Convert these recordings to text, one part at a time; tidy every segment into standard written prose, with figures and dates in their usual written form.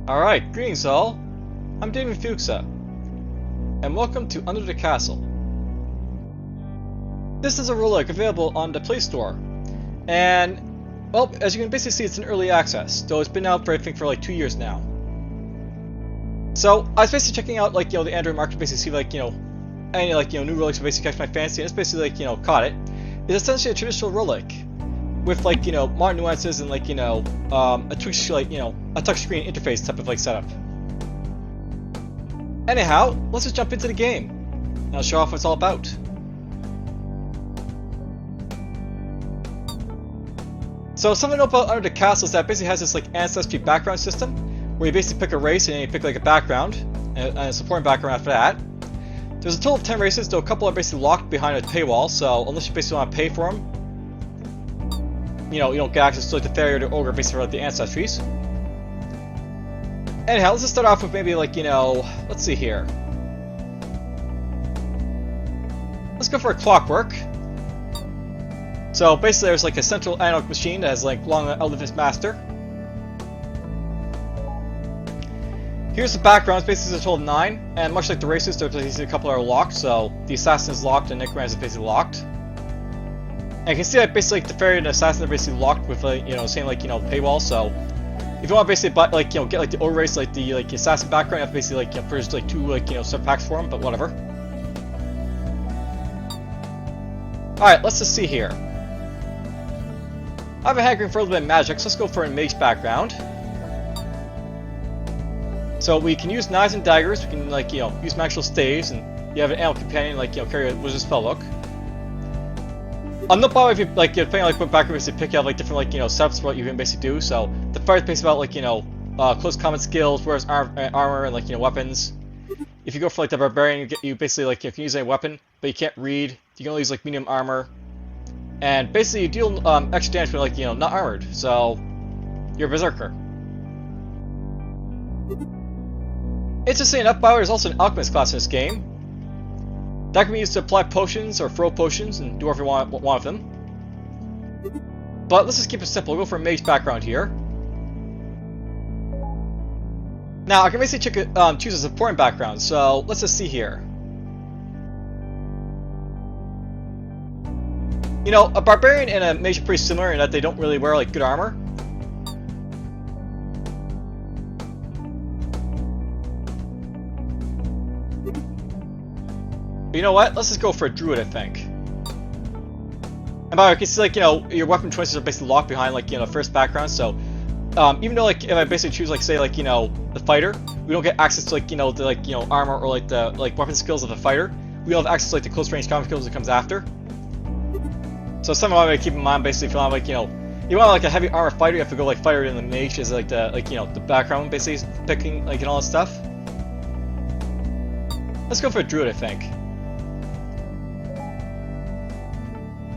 Alright, greetings all. I'm DFuxa, and welcome to Under the Castle. This is a roguelike available on the Play Store, and, well, as you can basically see, it's in early access, though it's been out for, I think, for like 2 years now. So, I was basically checking out, like, the Android market to basically see, like, any, like, new roguelikes to basically catch my fancy, and it's basically, like, caught it. It's essentially a traditional roguelike, with, like, modern nuances and, like, a Twitch, like, a touchscreen interface type of, like, setup. Anyhow, let's just jump into the game, and I'll show off what it's all about. So something to know about Under the Castle is that it basically has this, like, ancestry background system, where you basically pick a race and you pick, like, a background, and a supporting background after that. There's a total of 10 races, though a couple are basically locked behind a paywall, so unless you basically want to pay for them, you don't get access to, like, the fairy or the ogre basically for, like, the ancestries. Anyhow, let's just start off with maybe, like, let's see here. Let's go for a clockwork. So basically there's, like, a central analog machine that has, like, long outlived its master. Here's the background. It's basically a total of 9, and much like the races, there's basically a couple that are locked, so the assassin is locked and Necromancer is basically locked. And you can see that basically, like, the fairy and the assassin are basically locked with, like, same, like, paywall, so if you want to basically buy, like, get, like, the ogre race, like, the, like, assassin background, you have to basically, like, purchase, like, 2, like, sub packs for them, but whatever. Alright, let's just see here. I have a hankering for a little bit of magic, so let's go for a mage background. So we can use knives and daggers, we can, like, use magical staves, and you have an animal companion, like, carry a wizard's spellbook. I'm not bothered if you, like, depending on, like, what background you pick, you have, like, different, like, setups for what you can basically do. So the fire is based about, like, close combat skills, whereas armor and, like, weapons. If you go for, like, the barbarian, you basically, like, you can use any weapon, but you can't read. You can only use, like, medium armor, and basically you deal extra damage when, like, not armored. So you're a berserker. Interesting enough, there's also an alchemist class in this game. That can be used to apply potions or throw potions and do whatever you want with them. But let's just keep it simple. We'll go for a mage background here. Now I can basically choose a supporting background. So let's just see here. A barbarian and a mage are pretty similar in that they don't really wear, like, good armor. But you know what? Let's just go for a druid, I think. And by the way, you can see, like, your weapon choices are basically locked behind, like, the first background, so even though, like, if I basically choose, like, say, like, the fighter, we don't get access to, like, the, like, armor or, like, the, like, weapon skills of the fighter. We don't have access to, like, the close range combat skills that comes after. So something I want to keep in mind, basically, if you want, like, you want, like, a heavy armor fighter, you have to go, like, fighter in the mage as, like, the, like, the background, basically, picking, like, and all that stuff. Let's go for a druid, I think.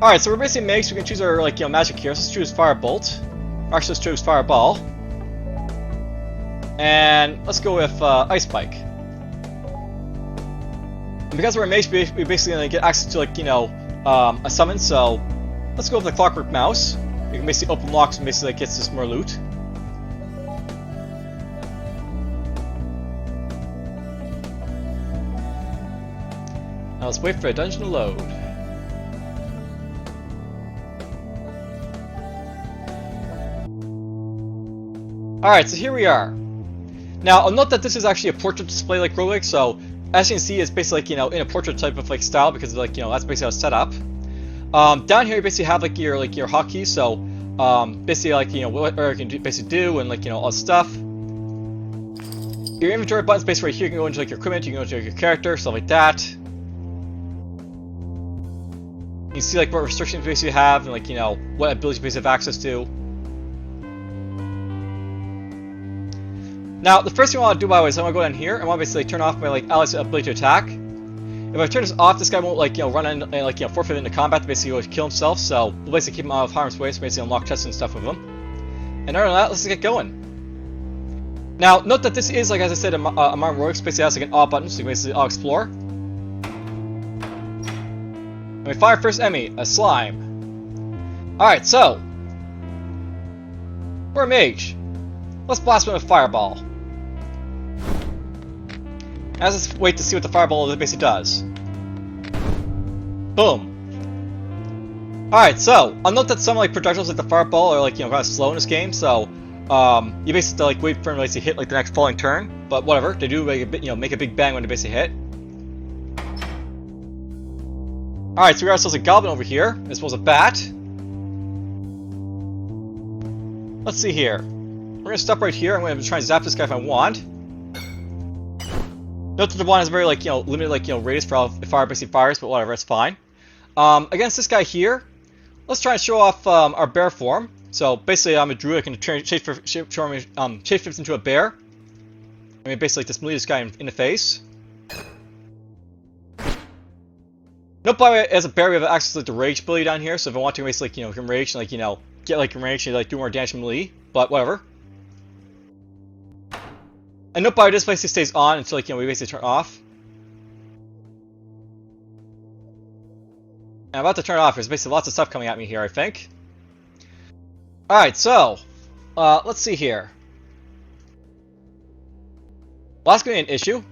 Alright, so we're basically mages, we can choose our, like, magic here. So let's choose Firebolt. Actually, let's choose Fireball. And let's go with Ice Spike. And because we're a mage, we basically gonna get access to, like, a summon, so let's go with the Clockwork Mouse. We can basically open locks and basically, like, gets us more loot. Now let's wait for a dungeon to load. Alright, so here we are. Now, I'll note that this is actually a portrait display like roguelike, so as you can see, it's basically, like, in a portrait type of, like, style, because, like, that's basically how it's set up. Down here, you basically have, like, your hotkeys, so basically, like, what you can basically do, and, like, all this stuff. Your inventory button's basically right here. You can go into, like, your equipment, you can go into, like, your character, stuff like that. You see, like, what restrictions you basically have, and, like, what abilities you basically have access to. Now, the first thing I want to do, by the way, is I want to go down here. I want to basically turn off my, like, ally's ability to attack. If I turn this off, this guy won't, like, run in and, like, forfeit into combat to basically go kill himself. So we'll basically keep him out of harm's way, so basically unlock chests and stuff with him. And other than that, let's just get going. Now, note that this is, like, as I said, a modern rogue. Basically has, like, an all button, so you can basically all explore. And we find our first enemy, a slime. Alright, so we're a mage. Let's blast him with a fireball. Let's just wait to see what the fireball basically does. Boom. Alright, so, I'll note that some like projectiles like the fireball are like, kind of slow in this game, so you basically like wait for them to hit like the next falling turn, but whatever, they do make a bit, make a big bang when they basically hit. Alright, so we got ourselves a goblin over here. This was a bat. Let's see here. We're gonna stop right here. I'm gonna try and zap this guy with my wand. Note that the wand has a very limited radius for how fire basically fires, but whatever, it's fine. Against this guy here, let's try and show off our bear form. So basically, I'm a druid. I can shapeshift into a bear. I mean, basically, just melee this guy in the face. Note, by the way, as a bear, we have access to the rage ability down here. So if I want to, basically, enrage and get enraged and do more damage in melee. But whatever. And note, by the way, this basically stays on until we basically turn off. And I'm about to turn it off. There's basically lots of stuff coming at me here, I think. Alright, so, let's see here. Well, that's going to be an issue.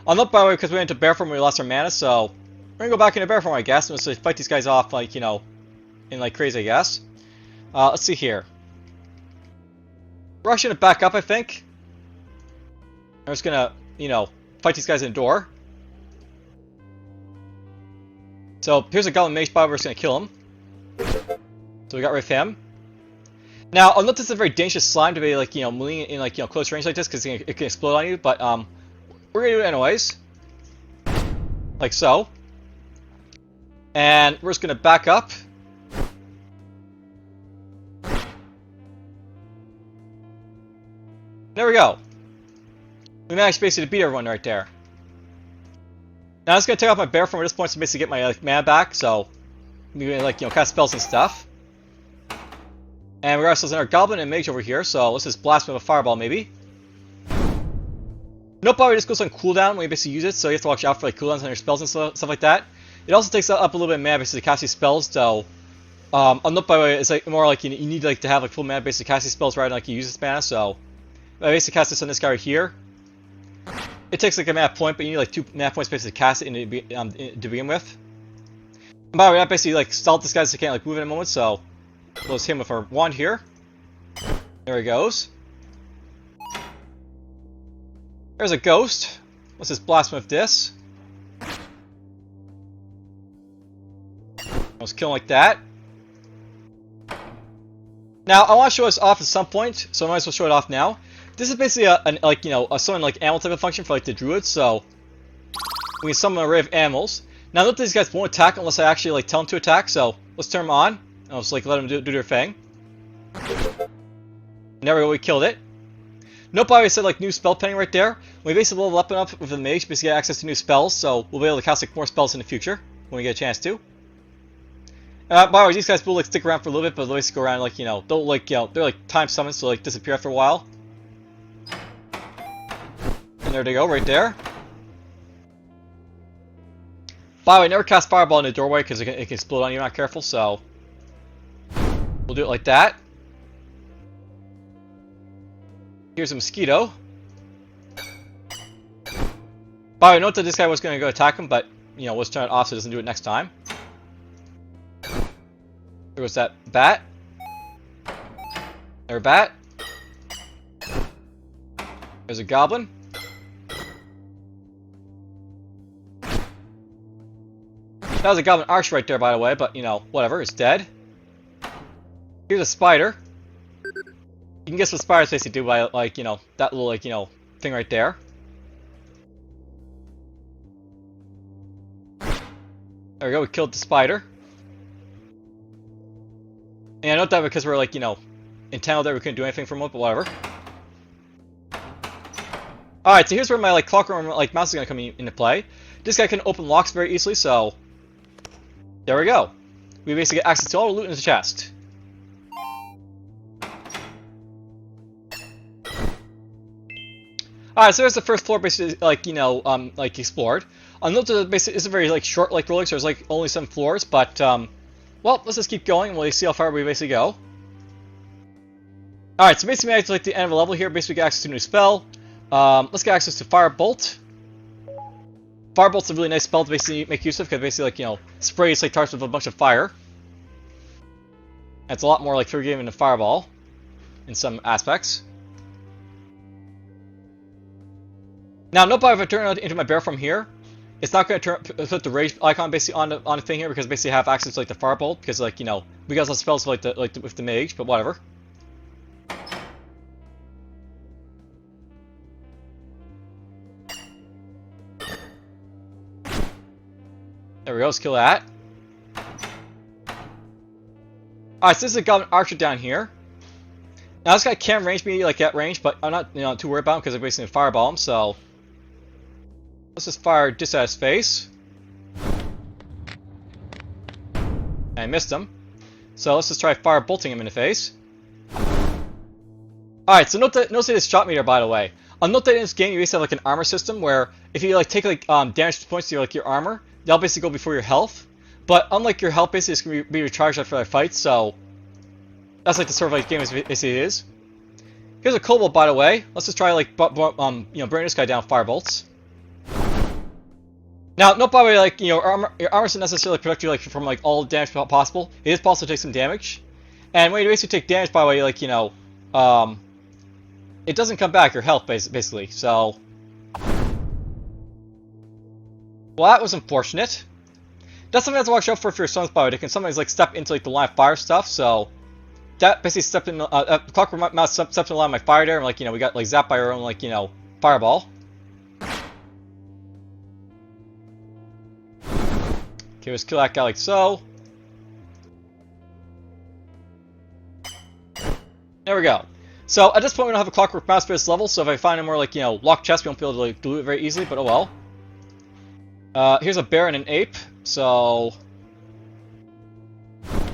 I'll note, by the way, because we went into bear form when we lost our mana, so we're going to go back into bear form, I guess, and let's fight these guys off, in crazy, I guess. Let's see here. We're actually going to back up, I think. I'm just going to, fight these guys in the door. So, here's a goblin mage, by the way, we're just going to kill him. So we got rid of him. Now, I'll note this is a very dangerous slime to be, moving in, close range like this, because it can explode on you, but, we're gonna do it anyways. Like so. And we're just gonna back up. There we go. We managed basically to beat everyone right there. Now I'm just gonna take off my bear form at this point to basically get my mana back, so maybe cast spells and stuff. And we got ourselves another goblin and mage over here, so let's just blast him with a fireball maybe. Nope, it just goes on cooldown when you basically use it, so you have to watch out for cooldowns on your spells and stuff like that. It also takes up a little bit of mana basically to cast these spells, so on note, by the way, it's more you need to have full mana basically to cast these spells rather than you use this mana, so I basically cast this on this guy right here. It takes a mana point, but you need 2 mana points basically to cast it to begin with. And by the way, I basically stalled this guy so he can't move in a moment, so close him with our wand here. There he goes. There's a ghost. Let's just blast him with this. Let's kill him like that. Now, I want to show this off at some point, so I might as well show it off now. This is basically a summon animal type of function for the druids, so we can summon an array of animals. Now, note that these guys won't attack unless I actually tell them to attack, so let's turn them on. I'll just let them do their thing. And there we go, we killed it. Nope, I always said new spell penning right there. We basically level up and up with the mage, basically get access to new spells, so we'll be able to cast more spells in the future when we get a chance to. By the way, these guys will stick around for a little bit, but they'll go around they'll they're time summons, so disappear after a while. And there they go, right there. By the way, never cast fireball in the doorway because it can explode on you if you're not careful, so we'll do it like that. Here's a mosquito. By the way, note that this guy was going to go attack him, but, let's turn it off so it doesn't do it next time. There goes that bat. There's a bat. There's a goblin. That was a goblin arch right there, by the way, but, whatever, it's dead. Here's a spider. You can guess what spiders basically do by, that little, thing right there. There we go, we killed the spider. And I note that because we're, entangled there, we couldn't do anything from it, but whatever. Alright, so here's where my, clockwork, mouse is gonna come into play. This guy can open locks very easily, so there we go. We basically get access to all the loot in the chest. Alright, so there's the first floor basically, explored. I'll note that basically it's a very, short, rolling, so there's, only 7 floors, but, well, let's just keep going and we'll see how far we basically go. Alright, so basically at the end of a level here, basically get access to a new spell. Let's get access to Firebolt. Firebolt's a really nice spell to basically make use of, because basically, like, you know, sprays like targets with a bunch of fire. And it's a lot more like forgiving than Fireball in some aspects. Now, note if I turn it into my bear from here, it's not going to put the rage icon basically on the thing here, because basically I have access to like the Firebolt, because like, you know, we got some spells with with the mage, but whatever. There we go, let's kill that. Alright, so this is a Goblin Archer down here. Now this guy can range me like at range, but I'm not, you know, too worried about him because I'm basically fireball him, so let's just fire this at his face. And I missed him. So let's just try firebolting him in the face. Alright, so note this shot meter, by the way. I'll note that in this game you basically have like an armor system where if you like take like damage points to your armor, they'll basically go before your health. But unlike your health, basically it's going to be recharged after a fight, so that's like the sort of like game it basically is. Here's a Kobold, by the way. Let's just try like you know, burning this guy down with firebolts. Now, note by the way, like, you know, your armor doesn't necessarily protect you like from like all damage possible. It is possible to take some damage, and when you basically take damage, by the way, like, you know, it doesn't come back your health basically. So, well, that was unfortunate. That's something you have to watch out for your sons, by the way. They can sometimes like step into like the line of fire stuff. So that basically stepped in. Clockwork Mouse stepped in the line of my fire there, and like, you know, we got like zapped by our own like, you know, fireball. Okay, let's kill that guy like so. There we go. So at this point we don't have a Clockwork Mouse for this level. So if I find a more like, you know, locked chest, we won't be able to like dilute it very easily. But oh well. Here's a bear and an ape. So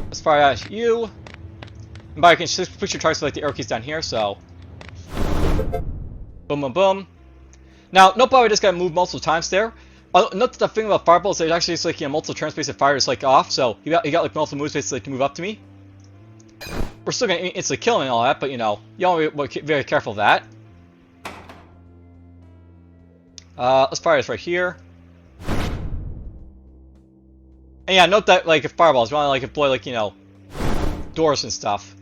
let's fire at you. And by you can push your targets with like the arrow keys down here. So boom, boom, boom. Now, note by the way, this guy moved multiple times there. Note the thing about Fireball is that it actually is like, you know, multiple turns basically fire is like off. So he got like multiple moves basically to move up to me. We're still gonna instantly kill him and all that, but you know, you want to be very careful of that. Let's fire this right here. And yeah, note that like if fireballs, you want to like employ like, you know, doors and stuff.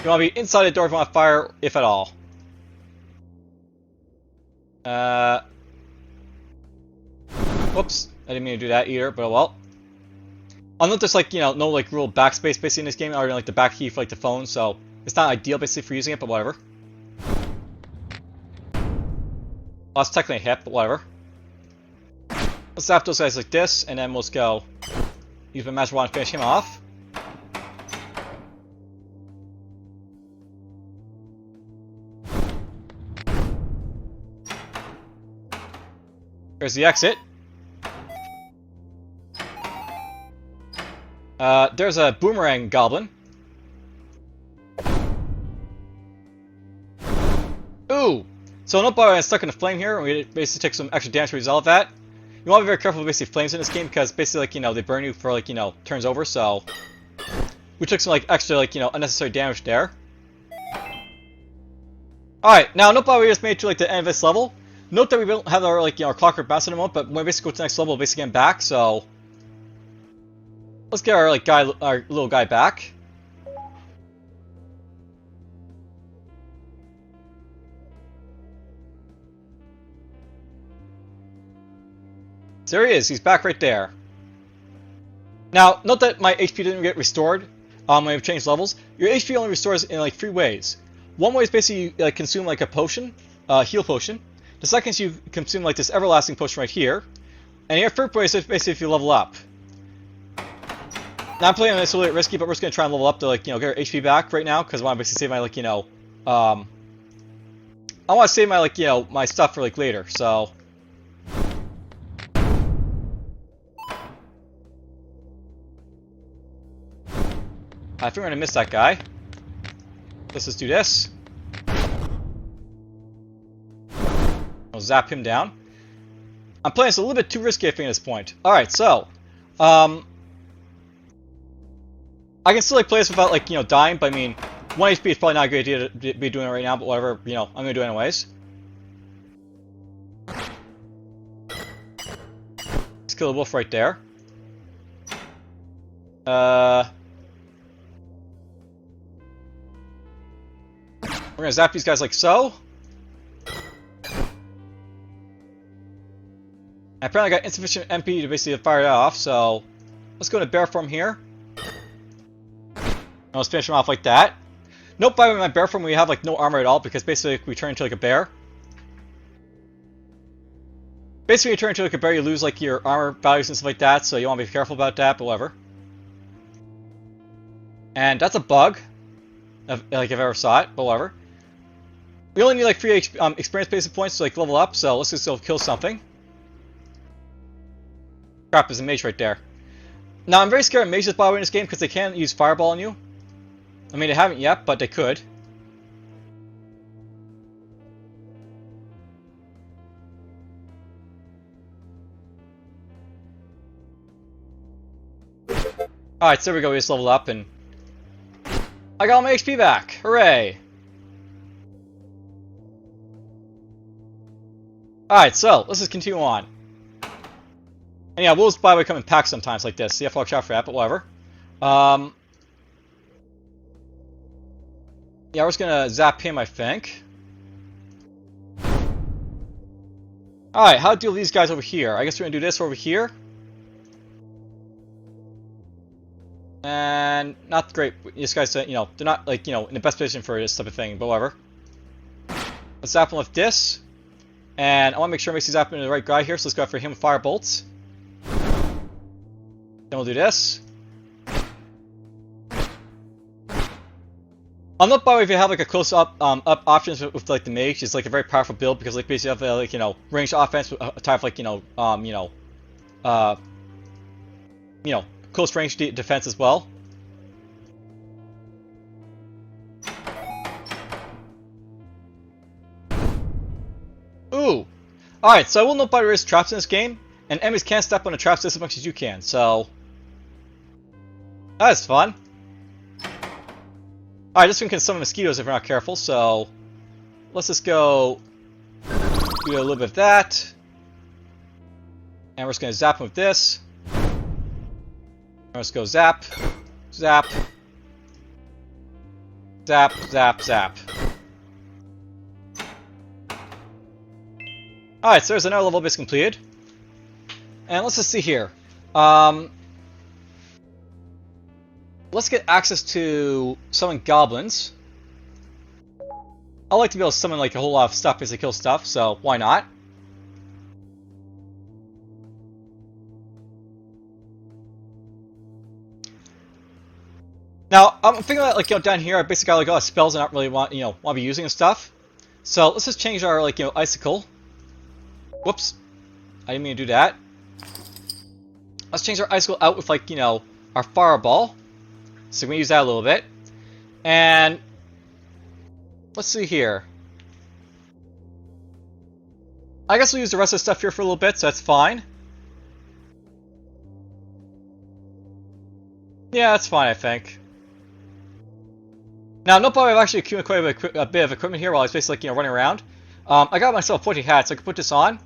You want to be inside the door if you want to fire, if at all. Whoops, I didn't mean to do that either, but oh well. I'll note there's like, you know, no like real backspace basically in this game, or like the back key for like the phone, so it's not ideal basically for using it, but whatever. Well, that's technically a hit, but whatever. Let's zap those guys like this, and then we'll just go use my magic wand to finish him off. There's the exit. There's a boomerang goblin. Ooh! So note by the way, I'm stuck in a flame here, and we basically take some extra damage to resolve that. You want to be very careful with basically flames in this game, because basically, like, you know, they burn you for like, you know, turns over, so we took some like extra like, you know, unnecessary damage there. Alright, now note by the way, we just made it to like the end of this level. Note that we don't have our like, you know, our Clockwork Mouse in a moment, but when we basically go to the next level, we'll basically get back, so let's get our like our little guy back. So there he is, he's back right there. Now, note that my HP didn't get restored when we changed levels. Your HP only restores in like 3 ways. One way is basically you like consume like a potion, heal potion. The second is you consume like this everlasting potion right here. And your third way is basically if you level up. Now I'm playing this a little bit risky, but we're just gonna try and level up to like, you know, get our HP back right now, because I want to basically save my like, you know, I want to save my like, you know, my stuff for like later. So I think we're gonna miss that guy. Let's just do this. I'll zap him down. I'm playing this a little bit too risky, I think, at this point. Alright, so I can still like play this without like, you know, dying, but I mean, 1 HP is probably not a good idea to be doing it right now, but whatever, you know, I'm gonna do it anyways. Let's kill the wolf right there. We're gonna zap these guys like so. I apparently got insufficient MP to basically fire it off, so let's go into bear form here. And let's finish him off like that. Nope, by the way, my bear form we have like no armor at all because basically we turn into like a bear. Basically, when you turn into like a bear, you lose like your armor values and stuff like that, so you want to be careful about that, but whatever. And that's a bug, like if I ever saw it, but whatever. We only need like 3 experience basic points to like level up, so let's just go kill something. Crap, there's a mage right there. Now, I'm very scared of mages, by the way, in this game, because they can use fireball on you. I mean, they haven't yet, but they could. Alright, so there we go, we just leveled up, and I got all my HP back! Hooray! Alright, so, let's just continue on. And yeah, wolves, by the way, come in packs sometimes like this, so you have to watch out for that, but whatever. Yeah, we're just gonna zap him, I think. Alright, how to deal with these guys over here? I guess we're gonna do this over here. And not great. These guys, you know, they're not like, you know, in the best position for this type of thing, but whatever. Let's zap him with this. And I want to make sure I make these zap into the right guy here, so let's go for him with fire bolts. Then we'll do this. I'm not by the way if you have like a close up options with like the mage, it's like a very powerful build because like basically you have like, you know, ranged offense with a type of like, you know, close range defense as well. Ooh! Alright, so I will note by the way there's traps in this game, and enemies can't step on the traps just as much as you can, so that's fun. Alright, this one can summon mosquitoes if we're not careful, so let's just go do a little bit of that. And we're just going to zap him with this. Let's go zap, zap, zap, zap, zap. Alright, so there's another level base completed. And let's just see here. Let's get access to summon goblins. I like to be able to summon like a whole lot of stuff as they kill stuff, so why not? Now, I'm thinking that, like, you know, down here, I basically got like a lot of spells I don't really want, you know, want to be using and stuff. So let's just change our, like, you know, icicle. Whoops, I didn't mean to do that. Let's change our icicle out with, like, you know, our fireball. So we're gonna use that a little bit. And let's see here. I guess we'll use the rest of the stuff here for a little bit, so that's fine. Yeah, that's fine, I think. Now, no problem, I've actually accumulated quite a bit of equipment here while I was basically, like, you know, running around. I got myself a pointy hat, so I can put this on.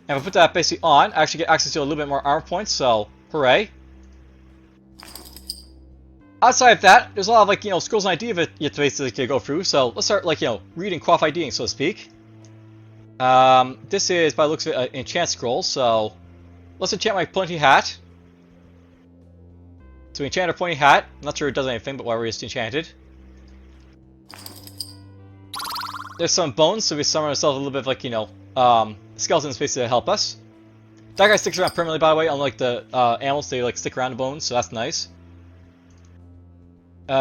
And if I put that basically on, I actually get access to a little bit more armor points, so hooray. Outside of that, there's a lot of, like, you know, scrolls and ID that you have to basically go through, so let's start, like, you know, reading quaff IDing, so to speak. This is, by the looks of it, an enchant scroll, so let's enchant my pointy hat. So we enchant our pointy hat. I'm not sure it does anything, but whatever, it's enchanted. There's some bones, so we summon ourselves a little bit of, like, you know, skeletons basically to help us. That guy sticks around permanently, by the way, unlike the animals, they like stick around the bones, so that's nice.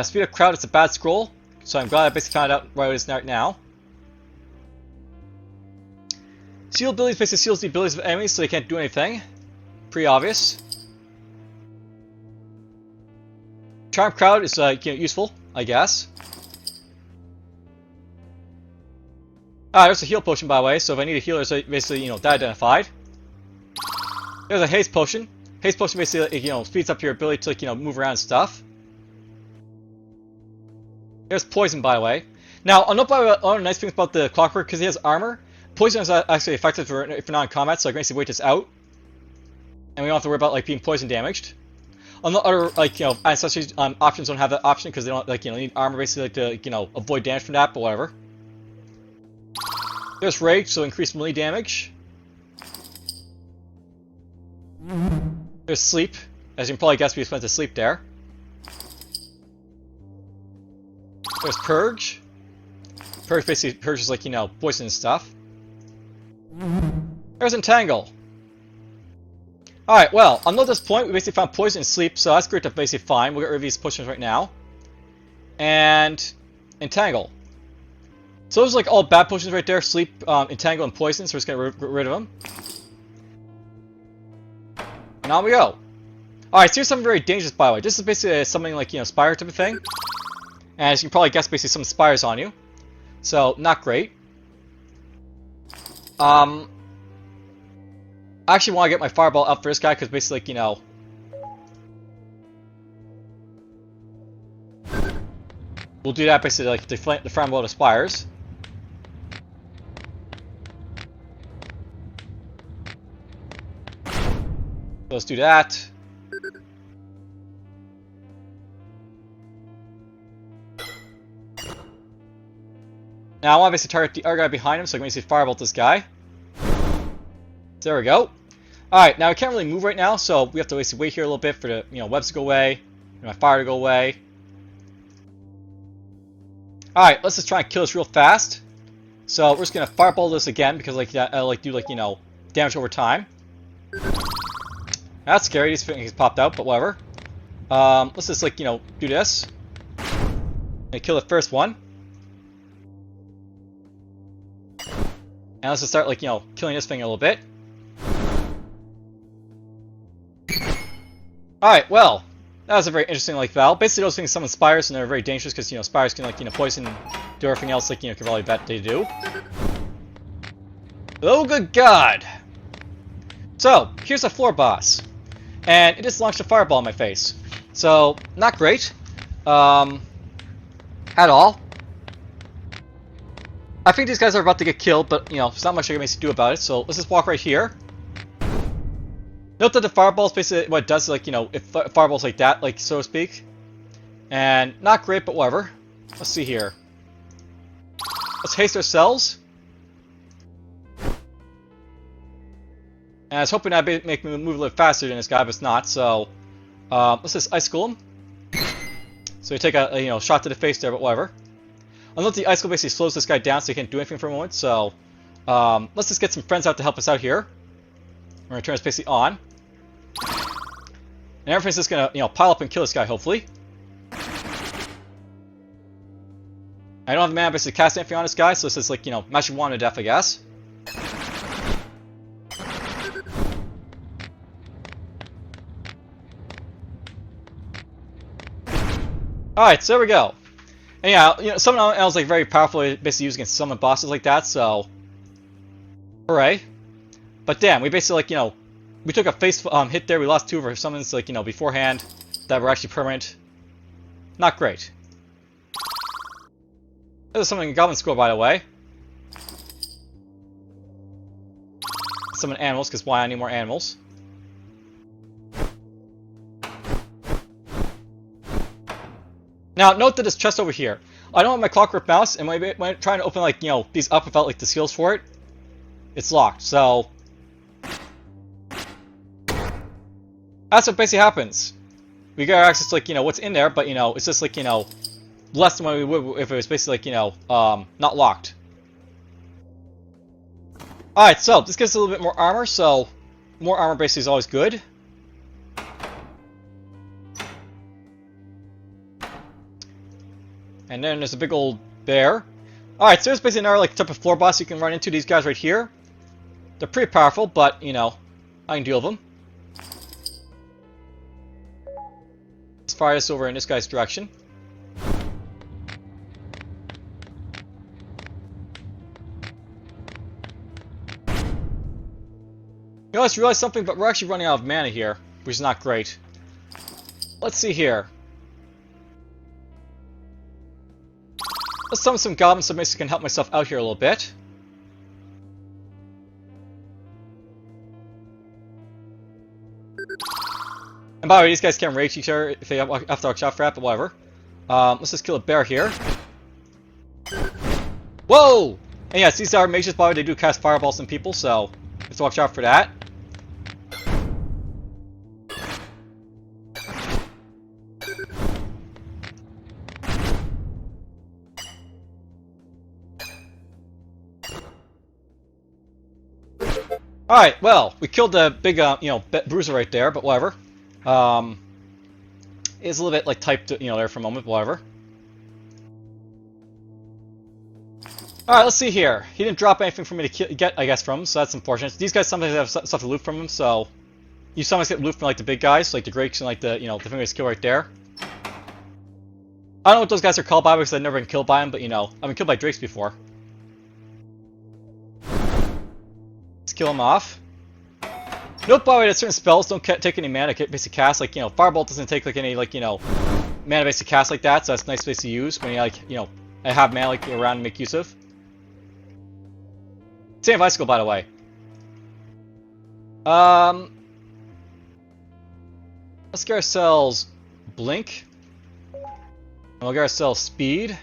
Speed up crowd, it's a bad scroll, so I'm glad I basically found out why it is right now. Seal abilities basically seals the abilities of enemies, so they can't do anything. Pretty obvious. Charm crowd is you know, useful, I guess. There's a heal potion, by the way, so if I need a healer, so basically, you know, that identified. There's a haste potion. Haste potion basically, you know, speeds up your ability to, like, you know, move around and stuff. There's poison, by the way. Now, I'll note by one of the nice things about the Clockwork, because he has armor, poison is actually effective if you're not in combat, so I can basically wait this out. And we don't have to worry about, like, being poison damaged. On the other, like, you know, accessories, options don't have that option, because they don't, like, you know, need armor basically like, to, you know, avoid damage from that, but whatever. There's Rage, so increased melee damage. There's Sleep. As you can probably guess, we spent to sleep there. There's Purge. Purge basically purges, like, you know, poison and stuff. There's Entangle. Alright, well, on this point, we basically found poison and sleep, so that's great to basically find. We'll get rid of these potions right now. And Entangle. So those are like all bad potions right there. Sleep, Entangle, and poison, so we're just gonna get rid of them. And on we go. Alright, so here's something very dangerous, by the way. This is basically something like, you know, spire type of thing. And as you can probably guess, basically some spires on you. So, not great. I actually want to get my fireball up for this guy, because basically, like, you know... we'll do that basically, like, to the fireball to spires. Let's do that. Now I want to basically target the other guy behind him, so I can basically firebolt this guy. There we go. Alright, now I can't really move right now, so we have to basically wait here a little bit for the, you know, webs to go away, and my fire to go away. Alright, let's just try and kill this real fast. So we're just gonna fireball this again, because like that, do like, you know, damage over time. That's scary, these things popped out, but whatever. Let's just, like, you know, do this. And kill the first one. And let's just start, like, you know, killing this thing a little bit. Alright, well, that was a very interesting, like, battle. Basically, those things summon spires, and they're very dangerous, because, you know, spires can, like, you know, poison, do everything else, like, you know, can probably bet they do. Oh, good God! So, here's a floor boss. And it just launched a fireball in my face. So, not great. At all. I think these guys are about to get killed, but, you know, there's not much I can basically do about it, so let's just walk right here. Note that the fireball is basically what it does, like, you know, if fireballs like that, like, so to speak. And not great, but whatever. Let's see here. Let's haste ourselves. And I was hoping that'd make me move a little faster than this guy, but it's not, so... let's just icicle him. So you take a, you know, shot to the face there, but whatever. I'll note the icicle basically slows this guy down so he can't do anything for a moment, so... let's just get some friends out to help us out here. We're gonna turn this basically on. And everything's just gonna, you know, pile up and kill this guy, hopefully. I don't have the mana basically to cast anything on this guy, so this is like, you know, match one to death, I guess. Alright, so there we go. And yeah, you know, someone else like very powerful, basically used against summon bosses like that, so... hooray. But damn, we basically, like, you know, we took a face hit there, we lost two of our summons, like, you know, beforehand, that were actually permanent. Not great. There's something in Goblin Score, by the way. Summon animals, because why I need more animals. Now, note that this chest over here. I don't have my Clockwork Mouse, and when I'm trying to open, like, you know, these up without, like, the seals for it, it's locked, so... that's what basically happens. We got access to, like, you know, what's in there, but, you know, it's just, like, you know, less than what we would if it was basically, like, you know, not locked. Alright, so, this gives us a little bit more armor, so more armor basically is always good. And then there's a big old bear. Alright, so there's basically another, like, type of floor boss you can run into. These guys right here. They're pretty powerful, but, you know, I can deal with them. Let's fire this over in this guy's direction. You know, I just realized something, but we're actually running out of mana here, which is not great. Let's see here. Let's summon some goblins so I can help myself out here a little bit. And by the way, these guys can't rage each other if they have to watch out for that, but whatever. Let's just kill a bear here. Whoa! And yes, these are mages, by the way, they do cast fireballs on people, so you have to watch out for that. Alright, well, we killed the big, bruiser right there, but whatever. It's a little bit, like, typed, there for a moment, but whatever. Alright, let's see here. He didn't drop anything for me to get, I guess, from him, so that's unfortunate. These guys sometimes have stuff to loot from him, so... You sometimes get loot from, like, the big guys, like the Drakes and, like, the thing we kill right there. I don't know what those guys are called by because I've never been killed by them, but, I've been killed by Drakes before. Let's kill him off. Note, by the way, that certain spells don't take any mana to basically cast. Like, Firebolt doesn't take, like, any, like, mana basically cast like that, so that's a nice place to use when you, like, I have mana, like, around to make use of. Same Icicle, by the way. Let's get ourselves Blink. And we'll get ourselves Speed.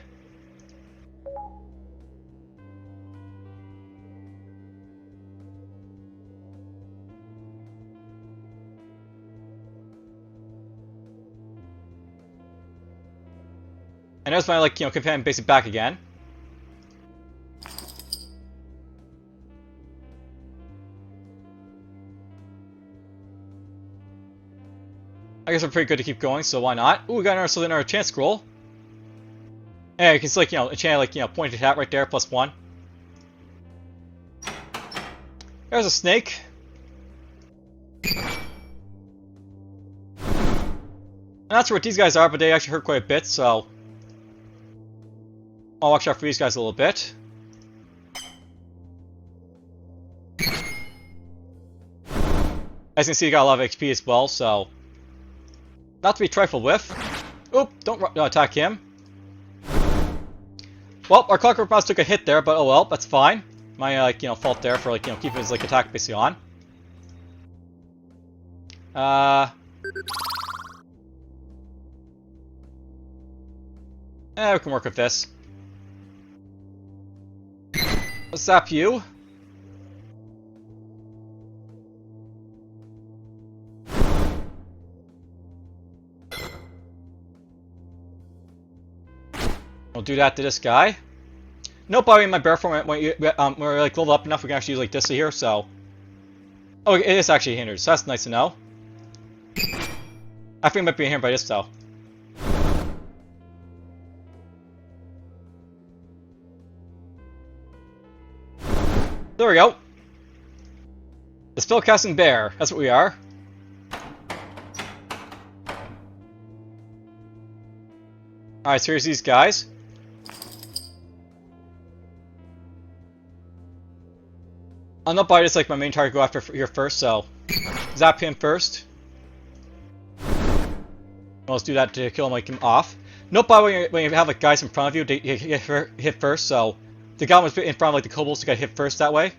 And there's my, like, companion basic back again. I guess we're pretty good to keep going, so why not? Ooh, we got another chance scroll. Yeah, you can see, like, enchant, like, pointed hat right there, +1. There's a snake. And not sure what these guys are, but they actually hurt quite a bit, so... I'll watch out for these guys a little bit. As you can see, you got a lot of HP as well, so... Not to be trifled with. Oop, don't attack him. Well, our Clockwork Mouse took a hit there, but oh well, that's fine. My, like, fault there for, like, keeping his, like, attack basically on. We can work with this. Let's zap you. We'll do that to this guy. Nope, I mean my bear form when we're like leveled up enough, we can actually use like this here. So, oh, it is actually hindered. So that's nice to know. I think it might be hindered by this though. There we go. The spellcasting bear. That's what we are. Alright, so here's these guys. I'm not by this like my main target go after here first, so zap him first. Let's do that to kill him, like him off. Note by when you have like guys in front of you, they get hit first, so the guy was in front of like the kobolds to get hit first that way.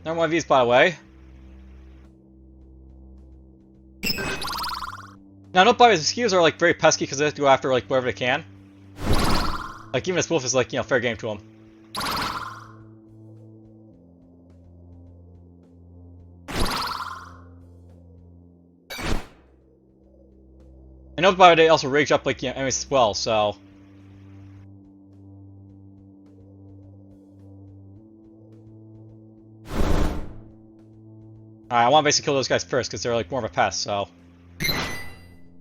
Another one of these, by the way. Now, note by the mosquitoes are like very pesky because they have to go after like wherever they can. Like even this wolf is like fair game to them. And note by the way, they also rage up like enemies as well, so. Alright, I want to basically kill those guys first because they're like more of a pest, so.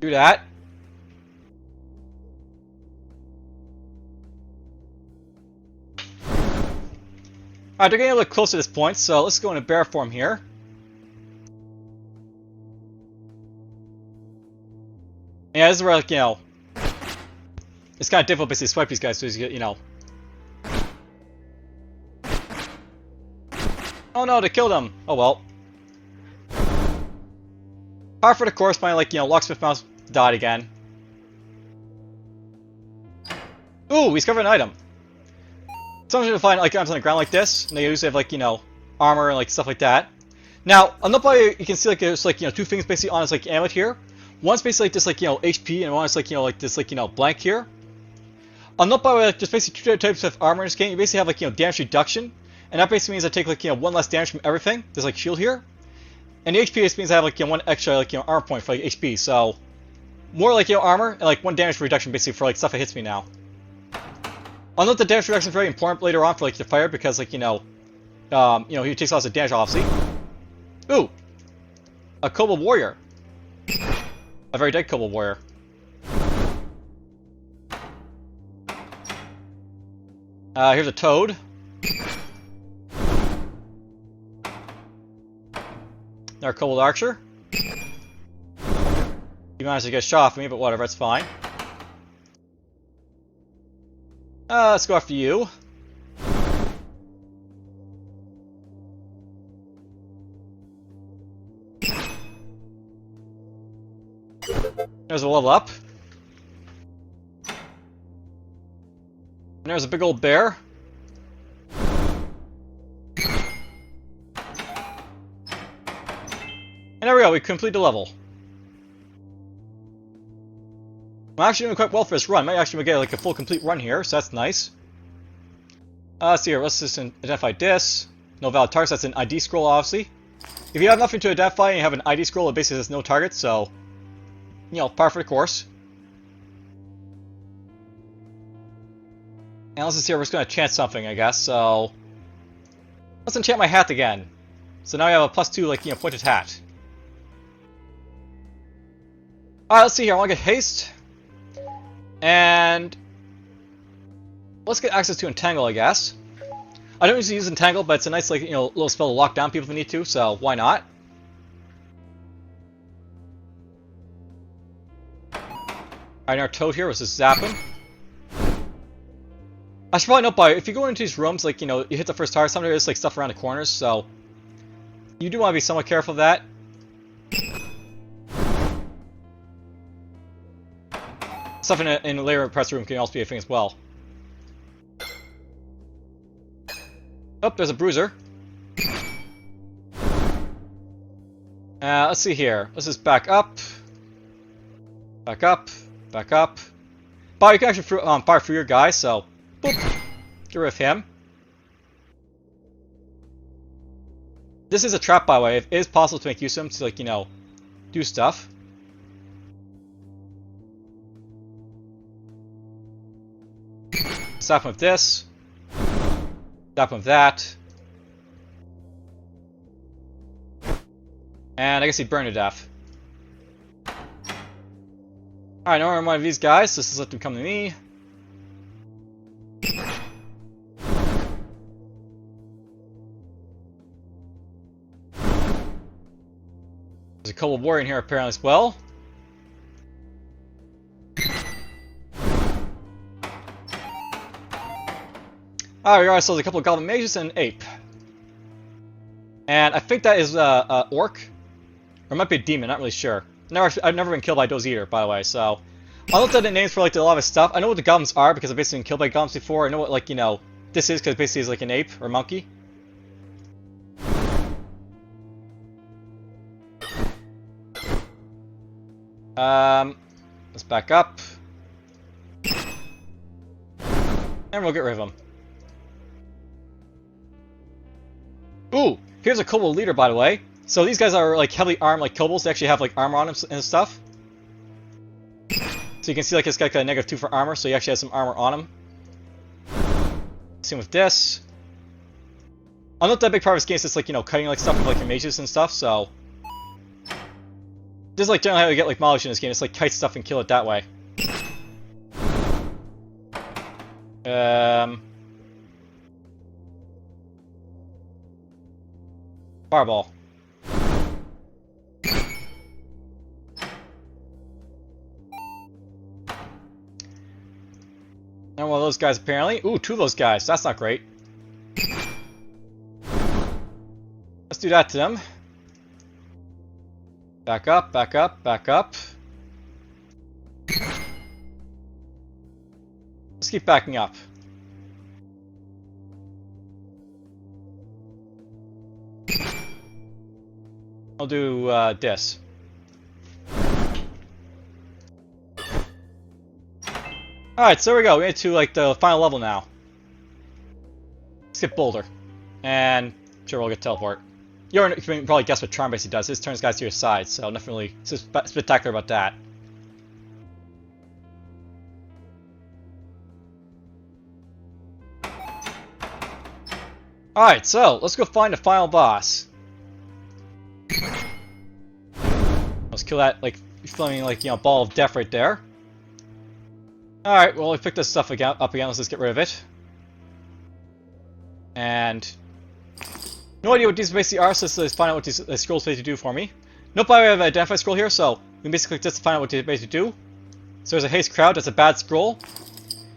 Do that. Alright, they're getting a little close to this point, so let's go into bear form here. Yeah, this is where, like, it's kind of difficult basically to swipe these guys, so Oh no, they killed him! Oh well. Par for the course, my, like, locksmith mouse died again. Ooh, we discovered an item. Sometimes you'll find like items on the ground like this, and they usually have like, you know, armor and like stuff like that. Now, on the bottom you can see like there's like, you know, two things basically on this like amulet here. One's basically like this like, you know, HP, and one's like, you know, like this like, you know, blank here. On the bottom, like, there's basically two types of armor in this game. You basically have like, you know, damage reduction, and that basically means I take like, you know, one less damage from everything. There's like shield here. And the HP basically means I have like, you know, one extra like, you know, armor point for like HP. So more like, you know, armor and like one damage reduction basically for like stuff that hits me now. I'll note the damage reduction is very important later on for like the fire because like, you know, he takes lots of damage obviously. Ooh, a kobold warrior, a very dead kobold warrior. Here's a toad. Another kobold archer. He managed to get shot off me, but whatever, it's fine. Let's go after you. There's a level up. And there's a big old bear. And there we go, we complete the level. I'm actually doing quite well for this run. Might actually get like a full complete run here, so that's nice. Let's see here, let's just identify this. No valid targets, that's an ID scroll obviously. If you have nothing to identify and you have an ID scroll, it basically says no targets, so, you know, par for the course. And let's just see here, we're just going to enchant something, I guess, so... Let's enchant my hat again. So now we have a +2, like, you know, pointed hat. Alright, let's see here, I want to get haste. And... let's get access to Entangle, I guess. I don't usually use Entangle, but it's a nice, like, you know, little spell to lock down people if we need to, so why not? Alright, our toad here was just zapping. I should probably note by if you go into these rooms, like, you know, you hit the first target, sometimes there's like stuff around the corners, so you do want to be somewhat careful of that. Stuff in a layer press room can also be a thing as well. Oh, there's a bruiser. Let's see here. Let's just back up. Back up. Back up. But you can actually fire through your guy, so boop. Get rid of him. This is a trap, by the way. It is possible to make use of him to, like, you know, do stuff. Stop him with this. Stop him with that. And I guess he burned to death. Alright, now we're on one of these guys, so let's let them come to me. There's a kobold warrior in here apparently as well. Alright, we already saw a couple of goblin mages and an ape. And I think that is orc. Or it might be a demon, not really sure. I've never been killed by those either, by the way, so... I looked at the names for, like, a lot of stuff. I know what the goblins are, because I've basically been killed by goblins before. I know what, like, you know, this is, because basically it's like an ape, or a monkey. Let's back up. And we'll get rid of him. Ooh! Here's a kobold leader, by the way. So these guys are like heavily armed like kobolds. They actually have like armor on them and stuff. So you can see like it's got a -2 for armor, so he actually has some armor on him. Same with this. I'll note that big part of this game is just like, you know, cutting like stuff with like your mages and stuff, so... This is like generally how you get like mileage in this game, it's like kite stuff and kill it that way. Fireball. And one of those guys apparently. Ooh, 2 of those guys. That's not great. Let's do that to them. Back up, back up, back up. Let's keep backing up. I'll do this. Alright, so there we go. We get to like the final level now. Let's get Boulder. And sure, we'll get Teleport. You can probably guess what Charm basically does. It turns guys to your side, so nothing really spectacular about that. Alright, so let's go find the final boss. Let's kill that, like, flaming, like, you know, ball of death right there. Alright, well, we picked this stuff up again. Let's just get rid of it. And no idea what these basically are, so let's find out what these scrolls basically do for me. Nope, I have an identify scroll here, so we can basically click this to find out what they basically do. So there's a haste crowd, that's a bad scroll.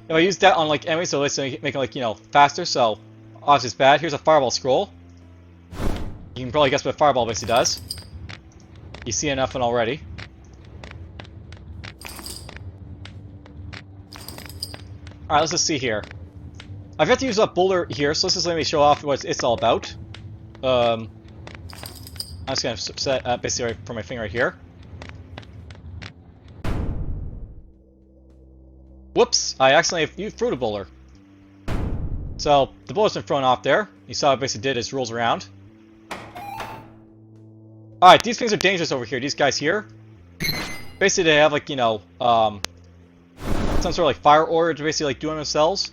If I use that on like enemies, so let's make it like, you know, faster, so obviously it's bad. Here's a fireball scroll. You can probably guess what a fireball basically does. You see enough of it already. Alright, let's just see here. I've got to use a boulder here, so let's just let me show off what it's all about. I'm just going to set basically right for my finger right here. Whoops! I accidentally threw the boulder. So, the boulder's been thrown off there. You saw what it basically did is rolls around. Alright, these things are dangerous over here. These guys here. Basically, they have like, you know, some sort of like fire order to basically like do on themselves.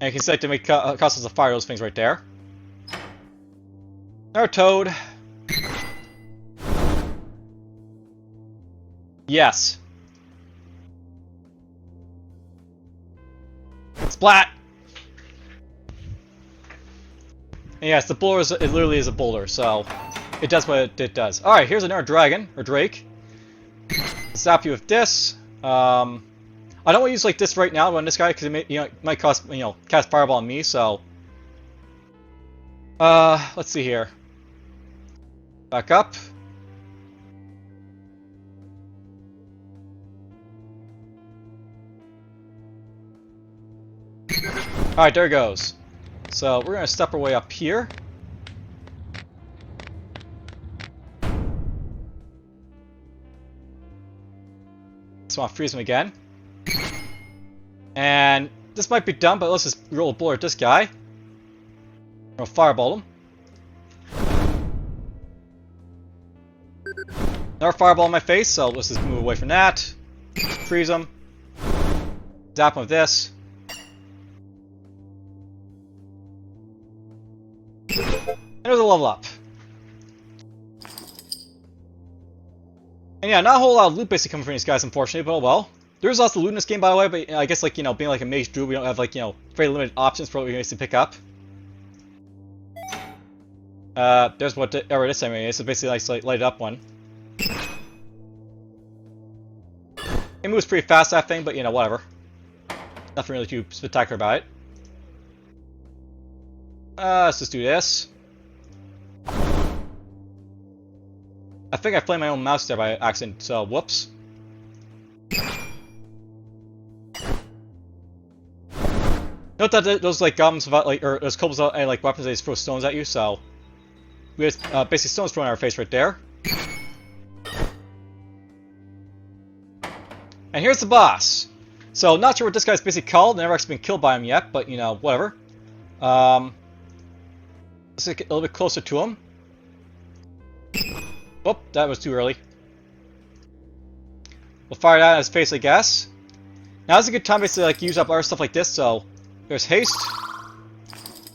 And you can select to make causes of fire those things right there. Our Toad. Yes. Splat! And yes, the boulder it literally is a boulder, so it does what it does. Alright, here's another dragon, or drake. Zap you with this. I don't want to use like this right now on this guy because it might cost, you know, cast fireball on me. So, let's see here. Back up. All right, there it goes. So we're gonna step our way up here. Just want to freeze him again. And this might be dumb, but let's just roll a boulder at this guy. We'll fireball him. Another fireball in my face, so let's just move away from that. Freeze him. Zap him with this. And there's a level up. And yeah, not a whole lot of loot basically coming from these guys, unfortunately, but oh well. There's lots of loot in this game, by the way, but I guess, like, you know, being like a mage druid, we don't have, like, you know, very limited options for what we can pick up. There's whatever this anyway is, so basically, like, light up one. It moves pretty fast, that thing, but, you know, whatever. Nothing really too spectacular about it. Let's just do this. I think I flamed my own mouse there by accident, so whoops. Note that those like goblins without like or those kobolds without any like weapons, they just throw stones at you. So we have basically stones thrown in our face right there. And here's the boss. So not sure what this guy's basically called. Never actually been killed by him yet, but you know whatever. Let's get a little bit closer to him. Whoop, that was too early. We'll fire that at his face, I guess. Now's a good time basically like use up our stuff like this. So there's haste.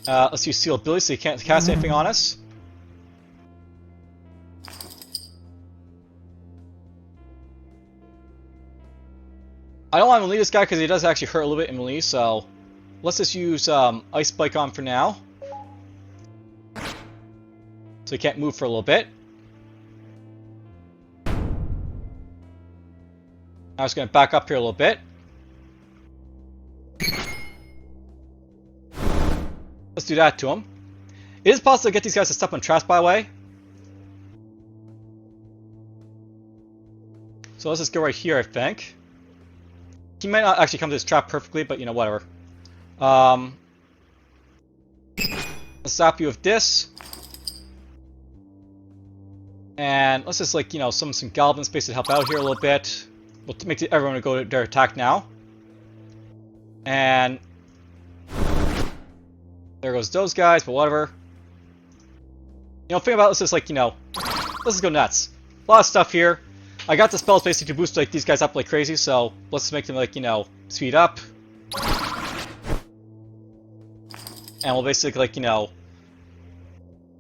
Let's use seal ability so you can't cast anything on us. I don't want to melee this guy because he does actually hurt a little bit in melee, so let's just use Ice Spike on for now. So he can't move for a little bit. I'm just going to back up here a little bit. Let's do that to him. It is possible to get these guys to step on traps, by the way. So let's just go right here, I think. He might not actually come to this trap perfectly, but you know, whatever. Let's zap you with this. And let's just, like, you know, some Goblin space to help out here a little bit. We'll make everyone go to their attack now. And there goes those guys, but whatever. You know, think about this is like, you know, let's just go nuts. A lot of stuff here. I got the spells basically to boost like these guys up like crazy, so let's make them like, you know, speed up. And we'll basically like, you know,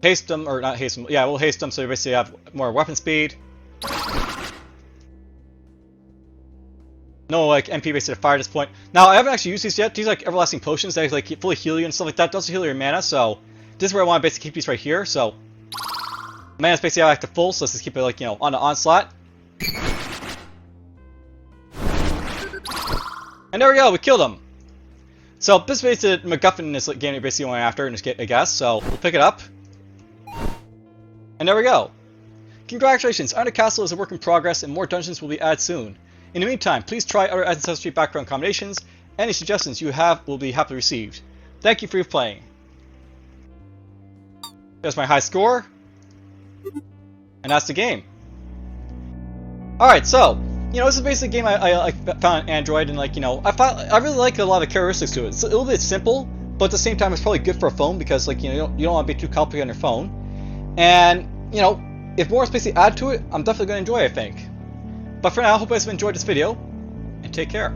haste them, or not haste them, yeah, we'll haste them so they basically have more weapon speed. No, like, MP basically to fire at this point. Now, I haven't actually used these yet. These like everlasting potions that like fully heal you and stuff like that. Does heal your mana, so this is where I want to basically keep these right here. So mana's basically back to full, so let's just keep it like, you know, on the onslaught. And there we go, we killed him. So this is basically the MacGuffin in this game you're basically going after in this game, I guess. So we'll pick it up. And there we go. Congratulations, Iron Castle is a work in progress and more dungeons will be added soon. In the meantime, please try other Ancestry background combinations. Any suggestions you have will be happily received. Thank you for your playing. There's my high score. And that's the game. Alright, so, you know, this is basically a game I found on Android, and like, you know, I really like a lot of the characteristics to it. It's a little bit simple, but at the same time it's probably good for a phone because, like, you know, you don't want to be too complicated on your phone. And, you know, if more is basically added to it, I'm definitely going to enjoy it, I think. But for now, I hope you guys have enjoyed this video, and take care.